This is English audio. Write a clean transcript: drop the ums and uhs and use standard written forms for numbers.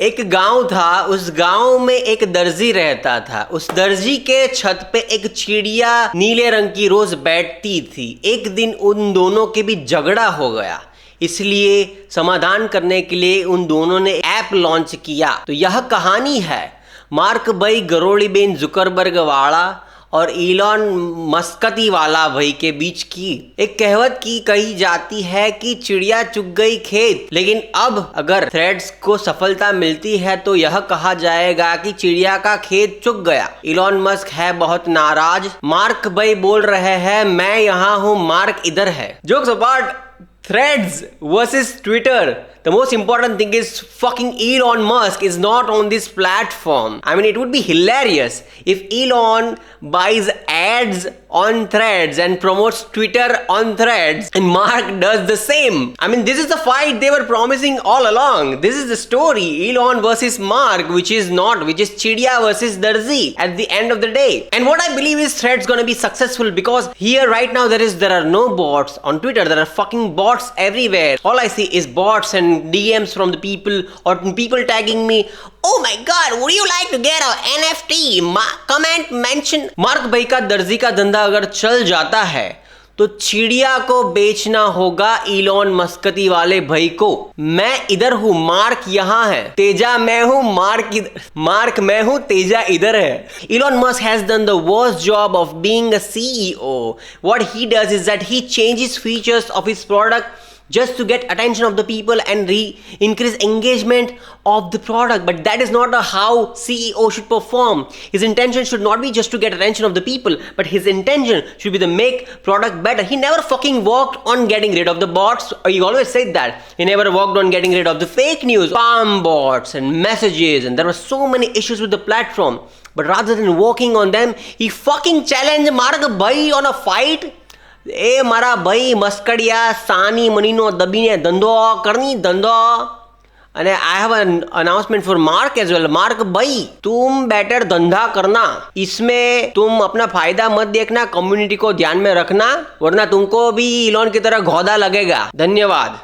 एक गांव था, उस गांव में एक दर्जी रहता था। उस दर्जी के छत पे एक चिड़िया नीले रंग की रोज बैठती थी। एक दिन उन दोनों के बीच झगड़ा हो गया, इसलिए समाधान करने के लिए उन दोनों ने ऐप लॉन्च किया। तो यह कहानी है मार्क भाई गरोड़ी बेन जुकरबर्ग वाला और इलॉन मस्कती वाला भाई के बीच की। एक कहावत की कही जाती है कि चिड़िया चुग गई खेत, लेकिन अब अगर थ्रेड्स को सफलता मिलती है तो यह कहा जाएगा कि चिड़िया का खेत चुग गया। इलॉन मस्क है बहुत नाराज। मार्क भाई बोल रहे हैं मैं यहाँ हूँ, मार्क इधर है। Jokes apart, Threads versus Twitter. The most important thing is fucking Elon Musk is not on this platform. I mean, it would be hilarious if Elon buys ads on Threads and promotes Twitter on Threads and Mark does the same. I mean, this is the fight they were promising all along. This is the story. Elon versus Mark, which is Chidiya versus Darzi at the end of the day. And what I believe is Threads gonna be successful because here right now there are no bots on Twitter. There are fucking bots everywhere. All I see is bots and DMs from the people or people tagging me. Oh my god, would you like to get a NFT? Comment, mention. Mark भाई का दर्जी का धंधा अगर चल जाता है तो चिड़िया को बेचना होगा इलॉन मस्कती वाले भाई को। मैं इधर हूं, मार्क यहां है। तेजा मैं हूं, मार्क मैं हूं, तेजा इधर है। Elon Musk has done the worst job of being a CEO. What he does is that he changes features of his product just to get attention of the people and increase engagement of the product. But that is not how CEO should perform. His intention should not be just to get attention of the people, but his intention should be to make product better. He never fucking worked on getting rid of the bots. He always said that. He never worked on getting rid of the fake news, spam bots and messages, and there were so many issues with the platform. But rather than working on them, he fucking challenged Mark Bhai on a fight. ए मारा भाई मस्कड़िया सानी मनीनो दबीने धंधो करनी धंधो। અને I have an announcement for Mark as well. Mark भाई तुम better धंधा करना, इसमें तुम अपना फायदा मत देखना, कम्युनिटी को ध्यान में रखना, वरना तुमको भी इलॉन की तरह घोदा लगेगा। धन्यवाद।